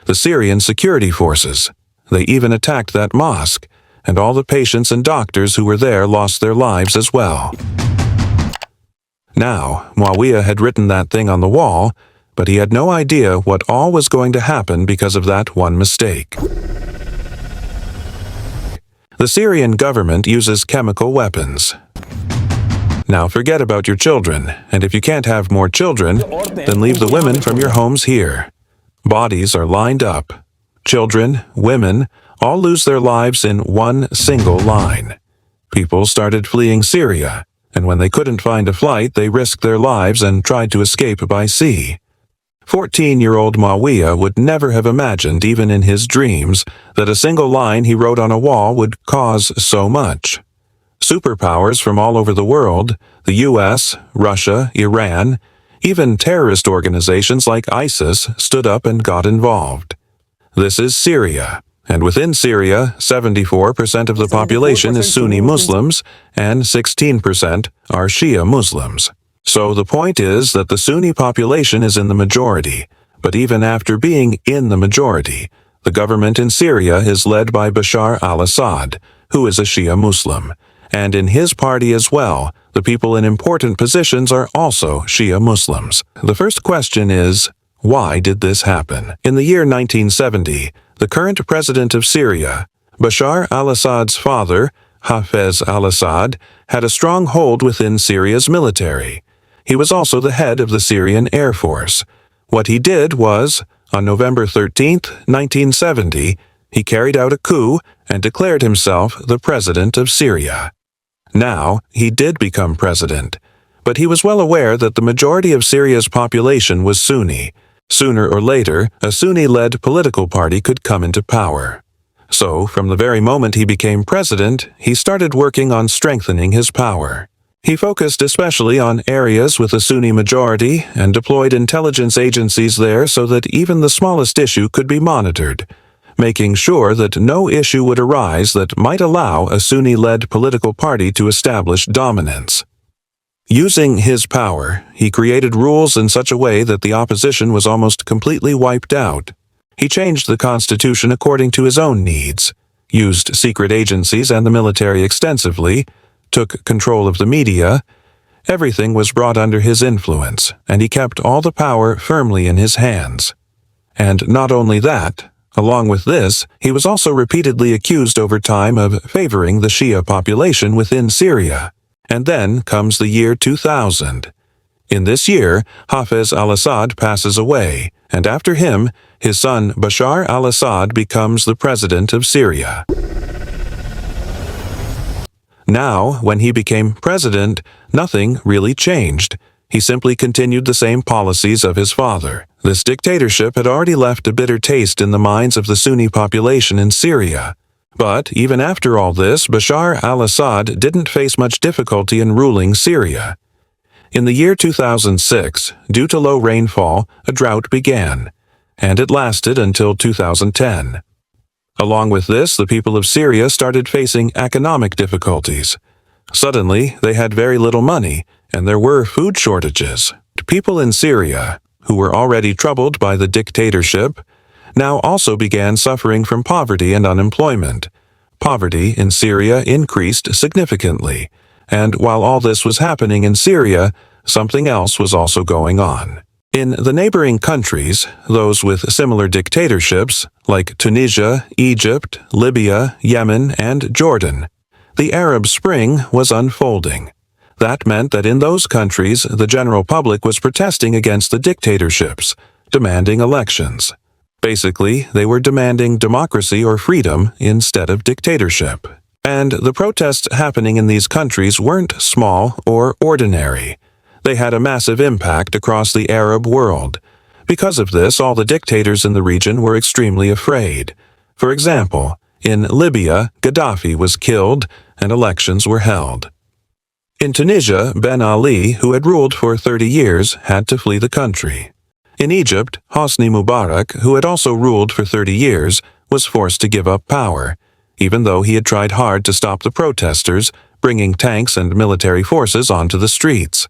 the Syrian security forces. They even attacked that mosque, and all the patients and doctors who were there lost their lives as well. Now, Muawiyah had written that thing on the wall, but he had no idea what all was going to happen because of that one mistake. The Syrian government uses chemical weapons. Now forget about your children, and if you can't have more children, then leave the women from your homes here. Bodies are lined up. Children, women, all lose their lives in one single line. People started fleeing Syria, and when they couldn't find a flight, they risked their lives and tried to escape by sea. 14-year-old Muawiyah would never have imagined, even in his dreams, that a single line he wrote on a wall would cause so much. Superpowers from all over the world, the US, Russia, Iran, even terrorist organizations like ISIS stood up and got involved. This is Syria, and within Syria, 74% of the population is Sunni Muslims and 16% are Shia Muslims. So the point is that the Sunni population is in the majority, but even after being in the majority, the government in Syria is led by Bashar al-Assad, who is a Shia Muslim. And in his party as well, the people in important positions are also Shia Muslims. The first question is, why did this happen? In the year 1970, the current president of Syria, Bashar al-Assad's father, Hafez al-Assad, had a strong hold within Syria's military. He was also the head of the Syrian Air Force. What he did was, on November 13, 1970, he carried out a coup and declared himself the president of Syria. Now, he did become president, but he was well aware that the majority of Syria's population was Sunni. Sooner or later, a Sunni-led political party could come into power. So, from the very moment he became president, he started working on strengthening his power. He focused especially on areas with a Sunni majority and deployed intelligence agencies there so that even the smallest issue could be monitored, making sure that no issue would arise that might allow a Sunni-led political party to establish dominance. Using his power, he created rules in such a way that the opposition was almost completely wiped out. He changed the constitution according to his own needs, used secret agencies and the military extensively, took control of the media. Everything was brought under his influence, and he kept all the power firmly in his hands. And not only that, along with this, he was also repeatedly accused over time of favoring the Shia population within Syria. And then comes the year 2000. In this year, Hafez al-Assad passes away, and after him, his son Bashar al-Assad becomes the president of Syria. Now, when he became president, nothing really changed. He simply continued the same policies of his father. This dictatorship had already left a bitter taste in the minds of the Sunni population in Syria. But even after all this, Bashar al-Assad didn't face much difficulty in ruling Syria. In the year 2006, due to low rainfall, a drought began, and it lasted until 2010. Along with this, the people of Syria started facing economic difficulties. Suddenly, they had very little money, and there were food shortages. People in Syria, who were already troubled by the dictatorship, now also began suffering from poverty and unemployment. Poverty in Syria increased significantly, and while all this was happening in Syria, something else was also going on. In the neighboring countries, those with similar dictatorships, like Tunisia, Egypt, Libya, Yemen, and Jordan, the Arab Spring was unfolding. That meant that in those countries, the general public was protesting against the dictatorships, demanding elections. Basically, they were demanding democracy or freedom instead of dictatorship. And the protests happening in these countries weren't small or ordinary. They had a massive impact across the Arab world. Because of this, all the dictators in the region were extremely afraid. For example, in Libya, Gaddafi was killed and elections were held. In Tunisia, Ben Ali, who had ruled for 30 years, had to flee the country. In Egypt, Hosni Mubarak, who had also ruled for 30 years, was forced to give up power, even though he had tried hard to stop the protesters, bringing tanks and military forces onto the streets.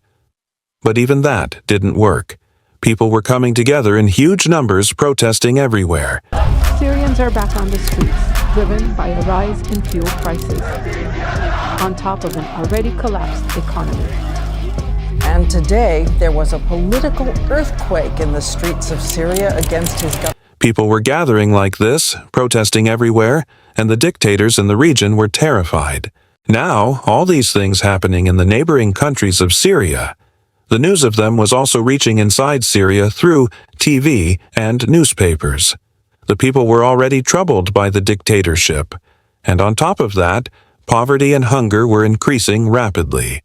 But even that didn't work. People were coming together in huge numbers, protesting everywhere. Syrians are back on the streets, driven by a rise in fuel prices, on top of an already collapsed economy. And today, there was a political earthquake in the streets of Syria against his government. People were gathering like this, protesting everywhere, and the dictators in the region were terrified. Now, all these things happening in the neighboring countries of Syria. The news of them was also reaching inside Syria through TV and newspapers. The people were already troubled by the dictatorship, and on top of that, poverty and hunger were increasing rapidly.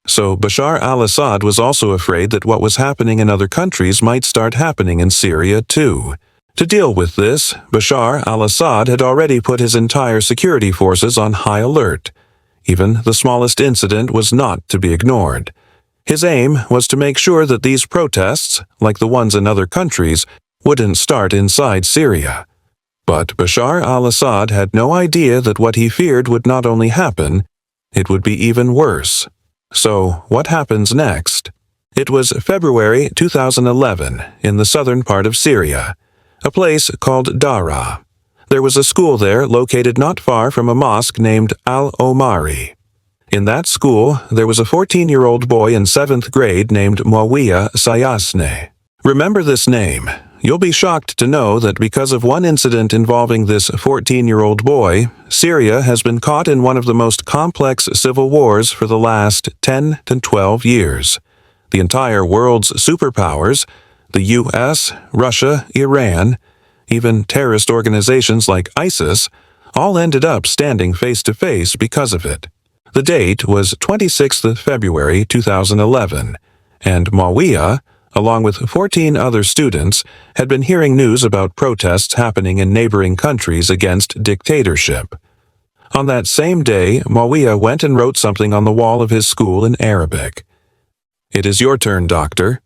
So Bashar al-Assad was also afraid that what was happening in other countries might start happening in Syria too. To deal with this, Bashar al-Assad had already put his entire security forces on high alert. Even the smallest incident was not to be ignored. His aim was to make sure that these protests, like the ones in other countries, wouldn't start inside Syria. But Bashar al-Assad had no idea that what he feared would not only happen, it would be even worse. So, what happens next? It was February 2011 in the southern part of Syria, a place called Dara. There was a school there located not far from a mosque named Al-Omari. In that school, there was a 14-year-old boy in 7th grade named Muawiyah Sayasne. Remember this name. You'll be shocked to know that because of one incident involving this 14-year-old boy, Syria has been caught in one of the most complex civil wars for the last 10 to 12 years. The entire world's superpowers, the US, Russia, Iran, even terrorist organizations like ISIS, all ended up standing face to face because of it. The date was 26th February 2011, and Muawiyah, along with 14 other students, had been hearing news about protests happening in neighboring countries against dictatorship. On that same day, Muawiyah went and wrote something on the wall of his school in Arabic. "It is your turn, doctor."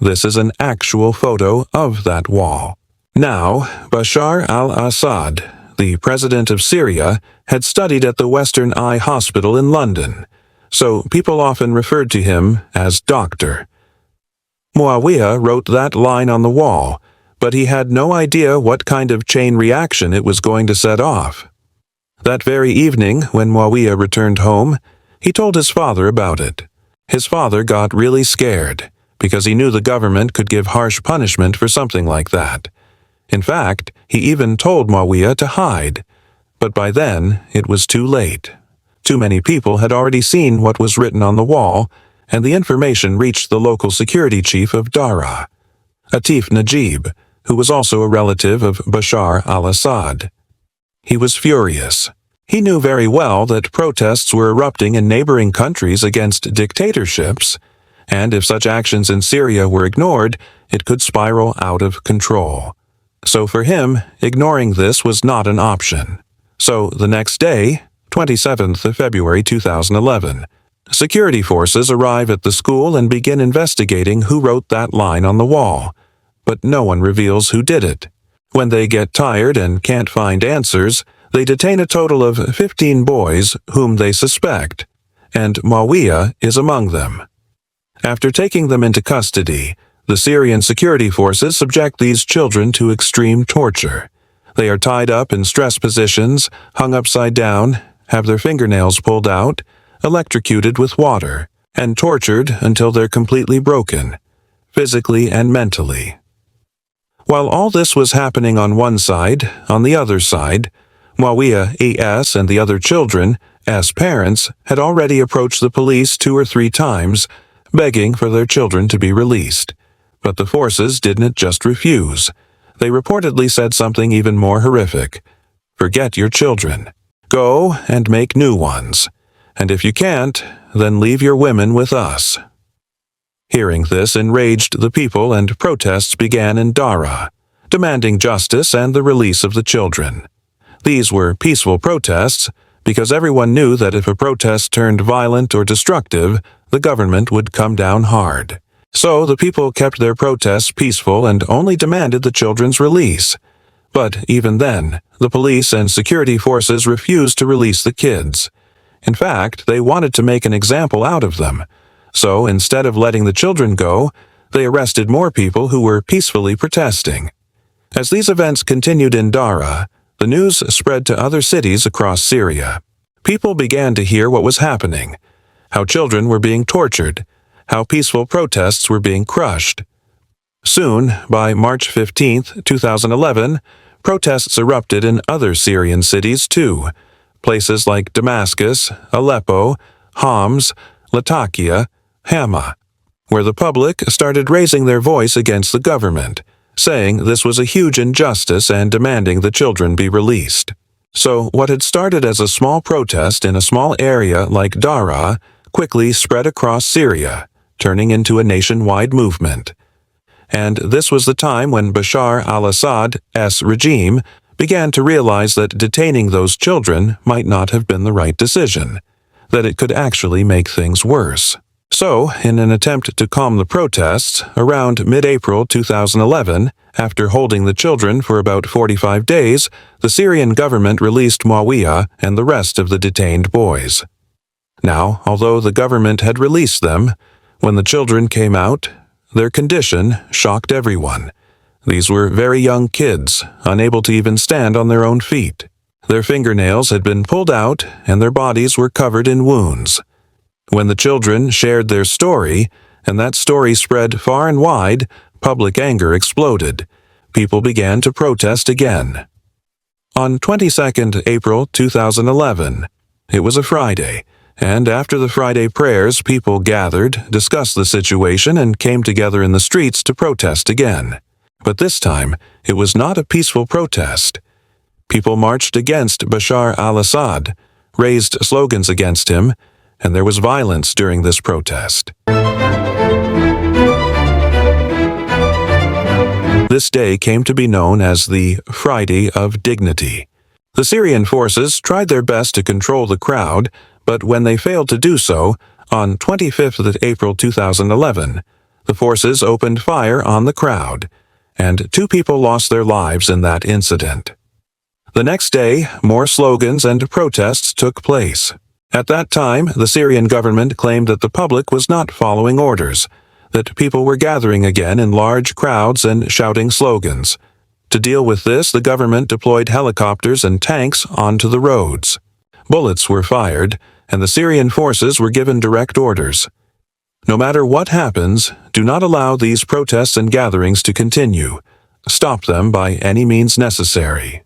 This is an actual photo of that wall. Now, Bashar al-Assad, the president of Syria, had studied at the Western Eye Hospital in London, so people often referred to him as Doctor. Muawiyah wrote that line on the wall, but he had no idea what kind of chain reaction it was going to set off. That very evening, when Muawiyah returned home, he told his father about it. His father got really scared, because he knew the government could give harsh punishment for something like that. In fact, he even told Muawiyah to hide, but by then it was too late. Too many people had already seen what was written on the wall, and the information reached the local security chief of Dara, Atif Najib, who was also a relative of Bashar al-Assad. He was furious. He knew very well that protests were erupting in neighboring countries against dictatorships, and if such actions in Syria were ignored, it could spiral out of control. So for him, ignoring this was not an option. So the next day, 27th February 2011, security forces arrive at the school and begin investigating who wrote that line on the wall, but no one reveals who did it. When they get tired and can't find answers, they detain a total of 15 boys whom they suspect, and Muawiyah is among them. After taking them into custody, the Syrian security forces subject these children to extreme torture. They are tied up in stress positions, hung upside down, have their fingernails pulled out, electrocuted with water, and tortured until they're completely broken, physically and mentally. While all this was happening on one side, on the other side, Muawiyah E.S. and the other children, S. parents, had already approached the police 2 or 3 times, begging for their children to be released. But the forces didn't just refuse. They reportedly said something even more horrific. "Forget your children. Go and make new ones. And if you can't, then leave your women with us." Hearing this enraged the people, and protests began in Dara, demanding justice and the release of the children. These were peaceful protests, because everyone knew that if a protest turned violent or destructive, the government would come down hard. So the people kept their protests peaceful and only demanded the children's release. But even then, the police and security forces refused to release the kids. In fact, they wanted to make an example out of them. So instead of letting the children go, They arrested more people who were peacefully protesting. As these events continued in Daraa, the news spread to other cities across Syria. People began to hear what was happening, how children were being tortured, how peaceful protests were being crushed. Soon, by March 15, 2011, protests erupted in other Syrian cities too, places like Damascus, Aleppo, Homs, Latakia, Hama, where the public started raising their voice against the government, saying this was a huge injustice and demanding the children be released. So what had started as a small protest in a small area like Daraa quickly spread across Syria, turning into a nationwide movement. And this was the time when Bashar al-Assad's regime began to realize that detaining those children might not have been the right decision, that it could actually make things worse. So, in an attempt to calm the protests, around mid-April 2011, after holding the children for about 45 days, the Syrian government released Muawiyah and the rest of the detained boys. Now, although the government had released them, when the children came out, their condition shocked everyone. These were very young kids, unable to even stand on their own feet. Their fingernails had been pulled out and their bodies were covered in wounds. When the children shared their story, and that story spread far and wide, public anger exploded. People began to protest again. On 22nd April 2011, it was a Friday, and after the Friday prayers, people gathered, discussed the situation, and came together in the streets to protest again. But this time, it was not a peaceful protest. People marched against Bashar al-Assad, raised slogans against him, and there was violence during this protest. This day came to be known as the Friday of Dignity. The Syrian forces tried their best to control the crowd, but when they failed to do so, on 25th April 2011, the forces opened fire on the crowd, and 2 people lost their lives in that incident. The next day, more slogans and protests took place. At that time, the Syrian government claimed that the public was not following orders, that people were gathering again in large crowds and shouting slogans. To deal with this, the government deployed helicopters and tanks onto the roads. Bullets were fired, and the Syrian forces were given direct orders. No matter what happens, do not allow these protests and gatherings to continue. Stop them by any means necessary.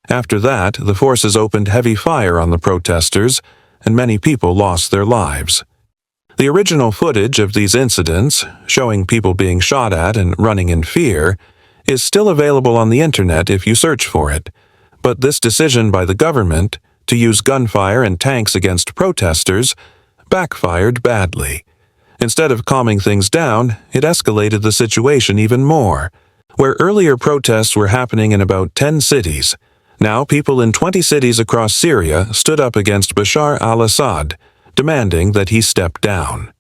After that, the forces opened heavy fire on the protesters, and many people lost their lives. The original footage of these incidents, showing people being shot at and running in fear, is still available on the internet if you search for it. But this decision by the government to use gunfire and tanks against protesters backfired badly. Instead of calming things down, it escalated the situation even more. Where earlier protests were happening in about 10 cities, now people in 20 cities across Syria stood up against Bashar al-Assad, demanding that he step down.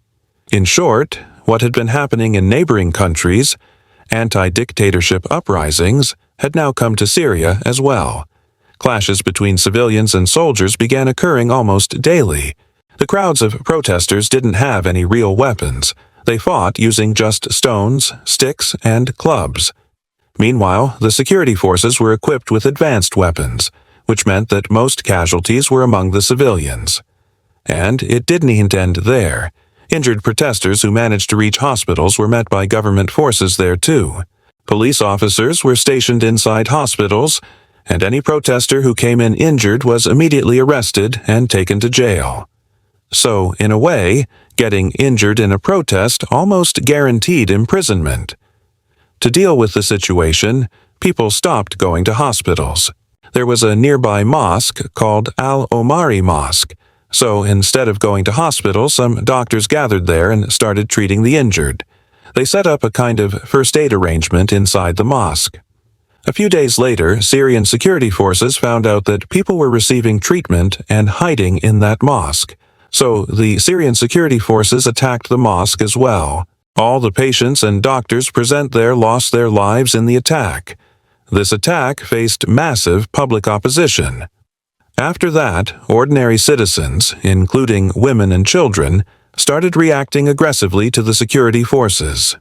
In short, what had been happening in neighboring countries, anti-dictatorship uprisings, had now come to Syria as well. Clashes between civilians and soldiers began occurring almost daily. The crowds of protesters didn't have any real weapons. They fought using just stones, sticks, and clubs. Meanwhile, the security forces were equipped with advanced weapons, which meant that most casualties were among the civilians. And it didn't end there. Injured protesters who managed to reach hospitals were met by government forces there too. Police officers were stationed inside hospitals, and any protester who came in injured was immediately arrested and taken to jail. So, in a way, getting injured in a protest almost guaranteed imprisonment. To deal with the situation, people stopped going to hospitals. There was a nearby mosque called Al-Omari Mosque, so instead of going to hospitals, some doctors gathered there and started treating the injured. They set up a kind of first aid arrangement inside the mosque. A few days later, Syrian security forces found out that people were receiving treatment and hiding in that mosque. So the Syrian security forces attacked the mosque as well. All the patients and doctors present there lost their lives in the attack. This attack faced massive public opposition. After that, ordinary citizens, including women and children, started reacting aggressively to the security forces.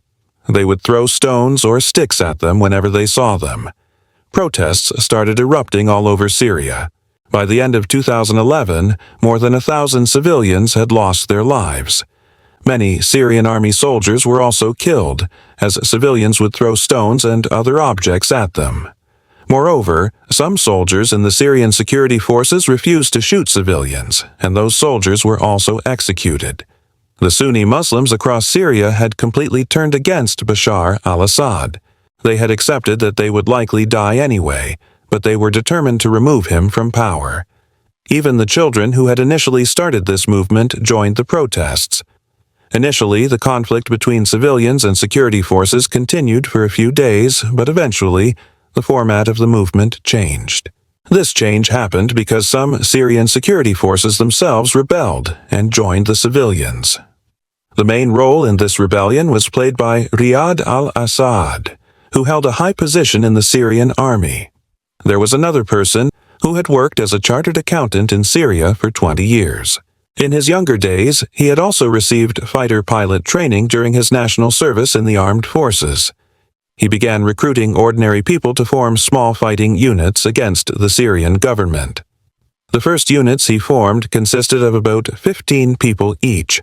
They would throw stones or sticks at them whenever they saw them. Protests started erupting all over Syria. By the end of 2011, more than 1,000 civilians had lost their lives. Many Syrian army soldiers were also killed, as civilians would throw stones and other objects at them. Moreover, some soldiers in the Syrian security forces refused to shoot civilians, and those soldiers were also executed. The Sunni Muslims across Syria had completely turned against Bashar al-Assad. They had accepted that they would likely die anyway, but they were determined to remove him from power. Even the children who had initially started this movement joined the protests. Initially, the conflict between civilians and security forces continued for a few days, but eventually, the format of the movement changed. This change happened because some Syrian security forces themselves rebelled and joined the civilians. The main role in this rebellion was played by Riyad al-Assad, who held a high position in the Syrian army. There was another person who had worked as a chartered accountant in Syria for 20 years. In his younger days, he had also received fighter pilot training during his national service in the armed forces. He began recruiting ordinary people to form small fighting units against the Syrian government. The first units he formed consisted of about 15 people each.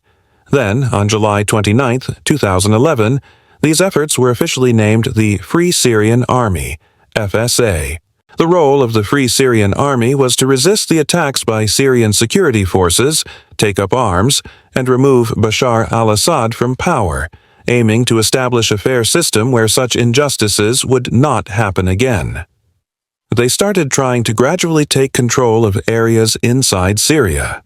Then, on July 29, 2011, these efforts were officially named the Free Syrian Army, FSA. The role of the Free Syrian Army was to resist the attacks by Syrian security forces, take up arms, and remove Bashar al-Assad from power, aiming to establish a fair system where such injustices would not happen again. They started trying to gradually take control of areas inside Syria.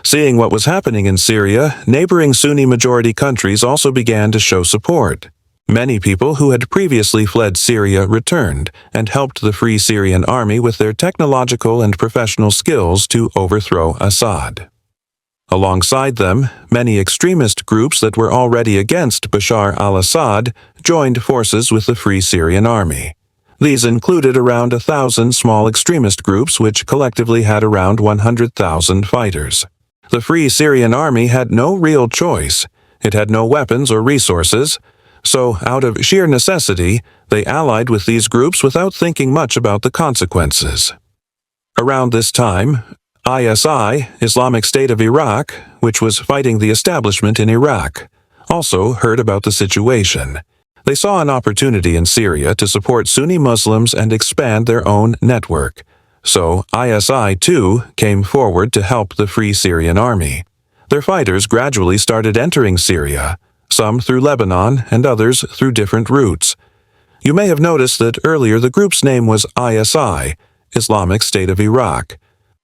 Seeing what was happening in Syria, neighboring Sunni-majority countries also began to show support. Many people who had previously fled Syria returned and helped the Free Syrian Army with their technological and professional skills to overthrow Assad. Alongside them, many extremist groups that were already against Bashar al-Assad joined forces with the Free Syrian Army. These included around 1,000 small extremist groups which collectively had around 100,000 fighters. The Free Syrian Army had no real choice. It had no weapons or resources, so out of sheer necessity, they allied with these groups without thinking much about the consequences. Around this time, ISI, Islamic State of Iraq, which was fighting the establishment in Iraq, also heard about the situation. They saw an opportunity in Syria to support Sunni Muslims and expand their own network. So ISI, too, came forward to help the Free Syrian Army. Their fighters gradually started entering Syria, some through Lebanon and others through different routes. You may have noticed that earlier the group's name was ISI, Islamic State of Iraq.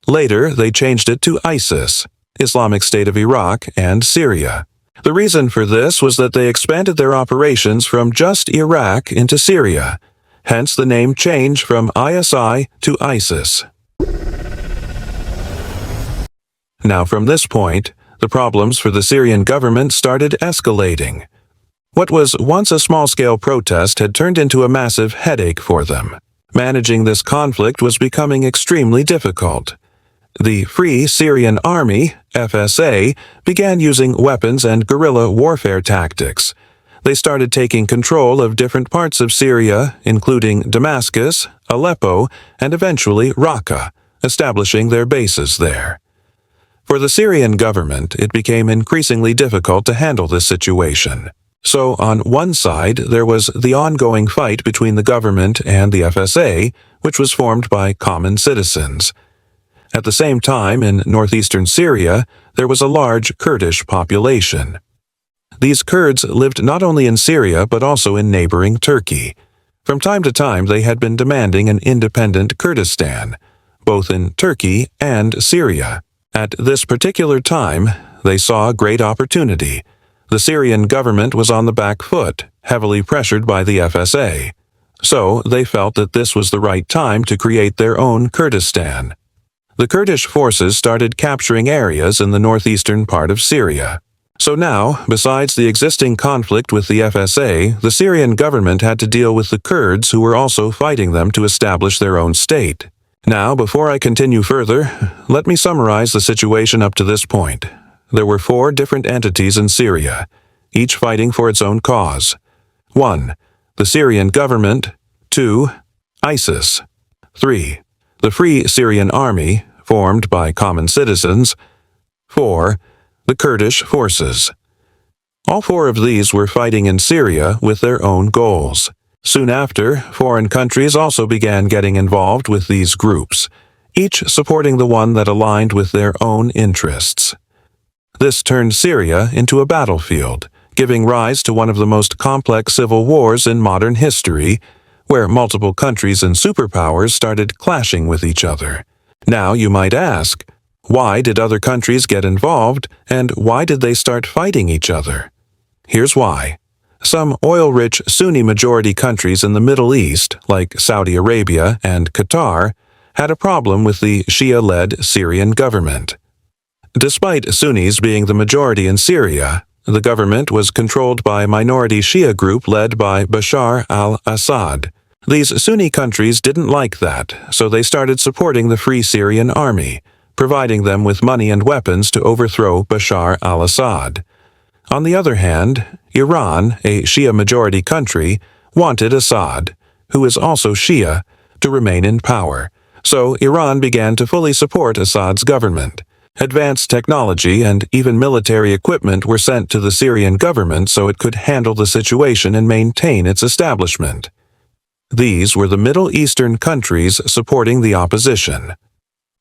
Later, they changed it to ISIS, Islamic State of Iraq and Syria. The reason for this was that they expanded their operations from just Iraq into Syria, hence the name change from ISI to ISIS. Now from this point, the problems for the Syrian government started escalating. What was once a small-scale protest had turned into a massive headache for them. Managing this conflict was becoming extremely difficult. The Free Syrian Army, FSA, began using weapons and guerrilla warfare tactics. They started taking control of different parts of Syria, including Damascus, Aleppo, and eventually Raqqa, establishing their bases there. For the Syrian government, it became increasingly difficult to handle this situation. So, on one side, there was the ongoing fight between the government and the FSA, which was formed by common citizens. At the same time, in northeastern Syria, there was a large Kurdish population. These Kurds lived not only in Syria but also in neighboring Turkey. From time to time, they had been demanding an independent Kurdistan, both in Turkey and Syria. At this particular time, they saw a great opportunity. The Syrian government was on the back foot, heavily pressured by the FSA. So they felt that this was the right time to create their own Kurdistan. The Kurdish forces started capturing areas in the northeastern part of Syria. So now, besides the existing conflict with the FSA, the Syrian government had to deal with the Kurds who were also fighting them to establish their own state. Now, before I continue further, let me summarize the situation up to this point. there were 4 different entities in Syria, each fighting for its own cause. 1. The Syrian government. 2. ISIS. 3. The Free Syrian Army, formed by common citizens. 4. The Kurdish forces. All 4 of these were fighting in Syria with their own goals. Soon after, foreign countries also began getting involved with these groups, each supporting the one that aligned with their own interests. This turned Syria into a battlefield, giving rise to one of the most complex civil wars in modern history, where multiple countries and superpowers started clashing with each other. Now you might ask, why did other countries get involved, and why did they start fighting each other? Here's why. Some oil-rich Sunni-majority countries in the Middle East, like Saudi Arabia and Qatar, had a problem with the Shia-led Syrian government. Despite Sunnis being the majority in Syria, the government was controlled by a minority Shia group led by Bashar al-Assad. These Sunni countries didn't like that, so they started supporting the Free Syrian Army, providing them with money and weapons to overthrow Bashar al-Assad. On the other hand, Iran, a Shia-majority country, wanted Assad, who is also Shia, to remain in power, so Iran began to fully support Assad's government. Advanced technology and even military equipment were sent to the Syrian government so it could handle the situation and maintain its establishment. These were the Middle Eastern countries supporting the opposition.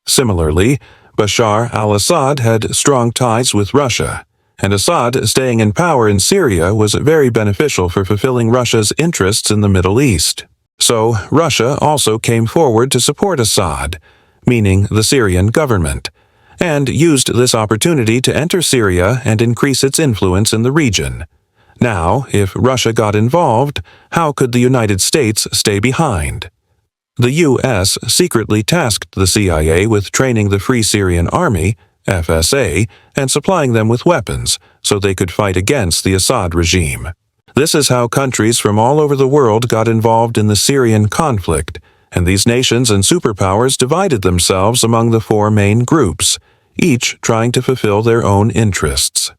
Similarly, Bashar al-Assad had strong ties with Russia, and Assad staying in power in Syria was very beneficial for fulfilling Russia's interests in the Middle East. So Russia also came forward to support Assad, meaning the Syrian government, and used this opportunity to enter Syria and increase its influence in the region. Now, if Russia got involved, how could the United States stay behind? The U.S. secretly tasked the CIA with training the Free Syrian Army, FSA, and supplying them with weapons so they could fight against the Assad regime. This is how countries from all over the world got involved in the Syrian conflict, and these nations and superpowers divided themselves among the 4 main groups, each trying to fulfill their own interests.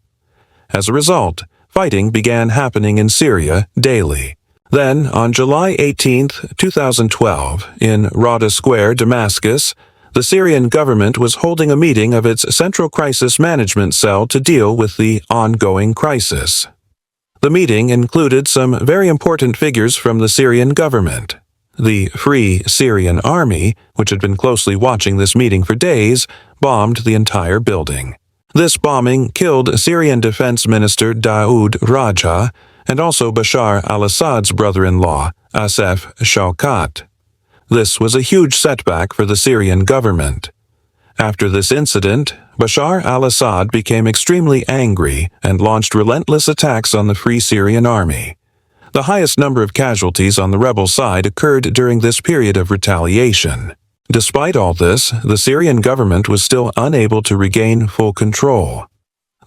As a result, fighting began happening in Syria daily. Then, on July 18, 2012, in Rada Square, Damascus, the Syrian government was holding a meeting of its Central Crisis Management Cell to deal with the ongoing crisis. The meeting included some very important figures from the Syrian government. The Free Syrian Army, which had been closely watching this meeting for days, bombed the entire building. This bombing killed Syrian Defense Minister Daoud Raja and also Bashar al-Assad's brother-in-law, Asef Shaukat. This was a huge setback for the Syrian government. After this incident, Bashar al-Assad became extremely angry and launched relentless attacks on the Free Syrian Army. The highest number of casualties on the rebel side occurred during this period of retaliation. Despite all this, the Syrian government was still unable to regain full control.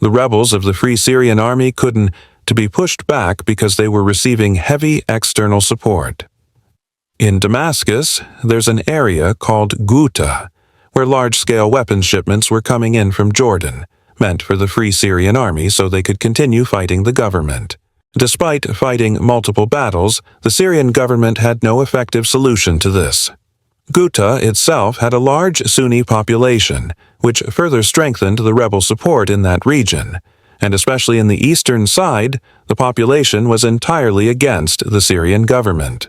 The rebels of the Free Syrian Army couldn't be pushed back because they were receiving heavy external support. In Damascus, there's an area called Ghouta, where large-scale weapons shipments were coming in from Jordan, meant for the Free Syrian Army so they could continue fighting the government. Despite fighting multiple battles, the Syrian government had no effective solution to this. Ghouta itself had a large Sunni population, which further strengthened the rebel support in that region, and especially in the eastern side, the population was entirely against the Syrian government.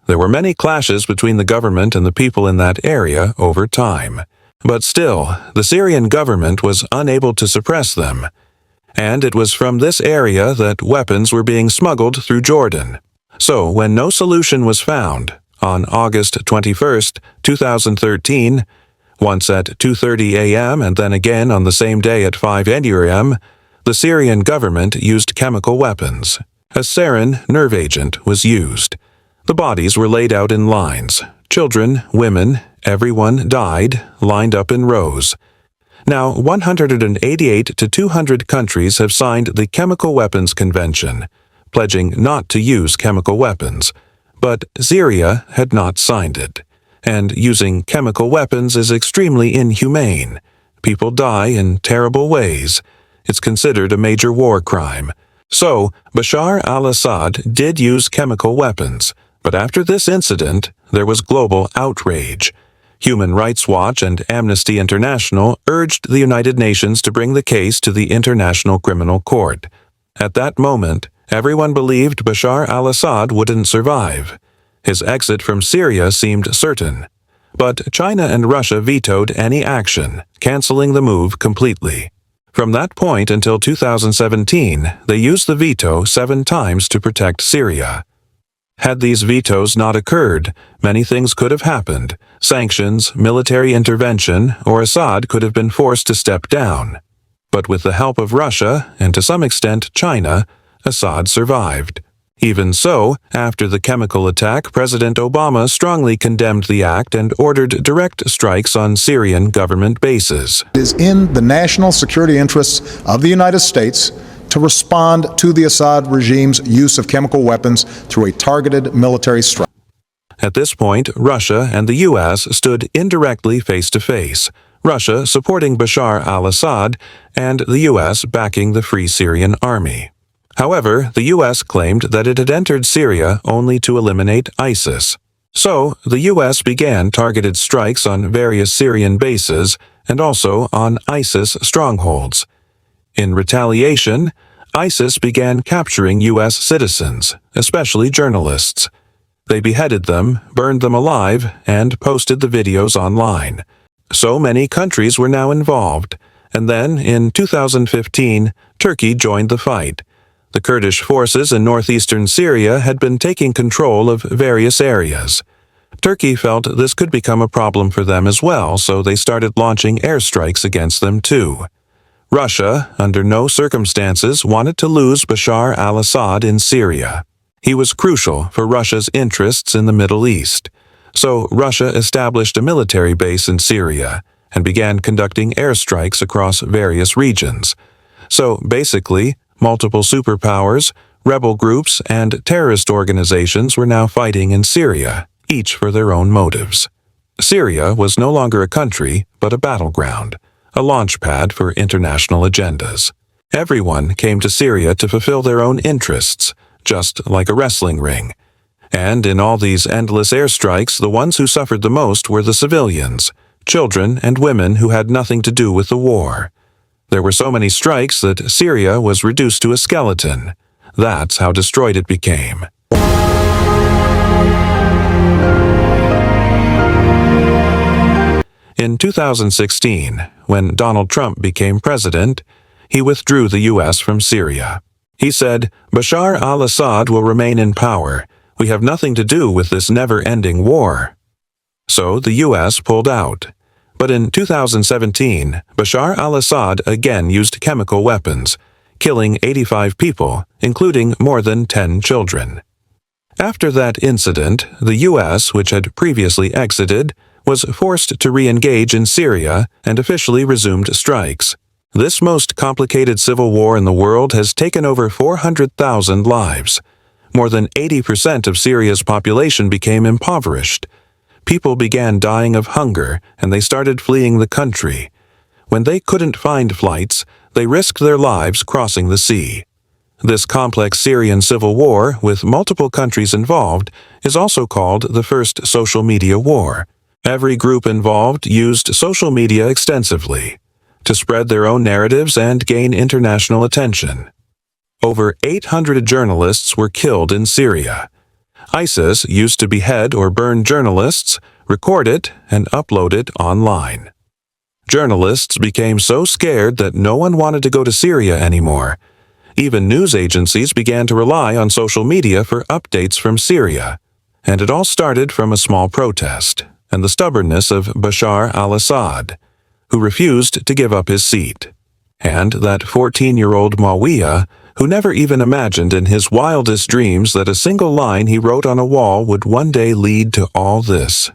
There were many clashes between the government and the people in that area over time, but still, the Syrian government was unable to suppress them, and it was from this area that weapons were being smuggled through Jordan. So, when no solution was found, on August 21, 2013, once at 2:30 a.m. and then again on the same day at 5 a.m., the Syrian government used chemical weapons. A sarin nerve agent was used. The bodies were laid out in lines. Children, women, everyone died, lined up in rows. Now, 188 to 200 countries have signed the Chemical Weapons Convention, pledging not to use chemical weapons. But Syria had not signed it, and using chemical weapons is extremely inhumane. People die in terrible ways. It's considered a major war crime. So, Bashar al-Assad did use chemical weapons, but after this incident, there was global outrage. Human Rights Watch and Amnesty International urged the United Nations to bring the case to the International Criminal Court. At that moment, everyone believed Bashar al-Assad wouldn't survive. His exit from Syria seemed certain. But China and Russia vetoed any action, canceling the move completely. From that point until 2017, they used the veto 7 times to protect Syria. Had these vetoes not occurred, many things could have happened. Sanctions, military intervention, or Assad could have been forced to step down. But with the help of Russia, and to some extent China, Assad survived. Even so, after the chemical attack, President Obama strongly condemned the act and ordered direct strikes on Syrian government bases. It is in the national security interests of the United States to respond to the Assad regime's use of chemical weapons through a targeted military strike. At this point, Russia and the U.S. stood indirectly face to face, Russia supporting Bashar al-Assad and the U.S. backing the Free Syrian Army. However, the U.S. claimed that it had entered Syria only to eliminate ISIS. So, the U.S. began targeted strikes on various Syrian bases and also on ISIS strongholds. In retaliation, ISIS began capturing U.S. citizens, especially journalists. They beheaded them, burned them alive, and posted the videos online. So many countries were now involved, and then, in 2015, Turkey joined the fight. The Kurdish forces in northeastern Syria had been taking control of various areas. Turkey felt this could become a problem for them as well, so they started launching airstrikes against them too. Russia, under no circumstances, wanted to lose Bashar al-Assad in Syria. He was crucial for Russia's interests in the Middle East. So Russia established a military base in Syria and began conducting airstrikes across various regions. So basically, multiple superpowers, rebel groups, and terrorist organizations were now fighting in Syria, each for their own motives. Syria was no longer a country, but a battleground, a launch pad for international agendas. Everyone came to Syria to fulfill their own interests, just like a wrestling ring. And in all these endless airstrikes, the ones who suffered the most were the civilians, children and women who had nothing to do with the war. There were so many strikes that Syria was reduced to a skeleton. That's how destroyed it became. In 2016, when Donald Trump became president, he withdrew the U.S. from Syria. He said, "Bashar al-Assad will remain in power. We have nothing to do with this never-ending war." So the U.S. pulled out. But in 2017, Bashar al-Assad again used chemical weapons, killing 85 people, including more than 10 children. After that incident, the U.S., which had previously exited, was forced to re-engage in Syria and officially resumed strikes. This most complicated civil war in the world has taken over 400,000 lives. More than 80% of Syria's population became impoverished. People began dying of hunger, and they started fleeing the country. When they couldn't find flights, they risked their lives crossing the sea. This complex Syrian civil war, with multiple countries involved, is also called the First Social Media War. Every group involved used social media extensively to spread their own narratives and gain international attention. Over 800 journalists were killed in Syria. ISIS used to behead or burn journalists, record it, and upload it online. Journalists became so scared that no one wanted to go to Syria anymore. Even news agencies began to rely on social media for updates from Syria. And it all started from a small protest and the stubbornness of Bashar al-Assad, who refused to give up his seat. And that 14-year-old Muawiyah, who never even imagined in his wildest dreams that a single line he wrote on a wall would one day lead to all this.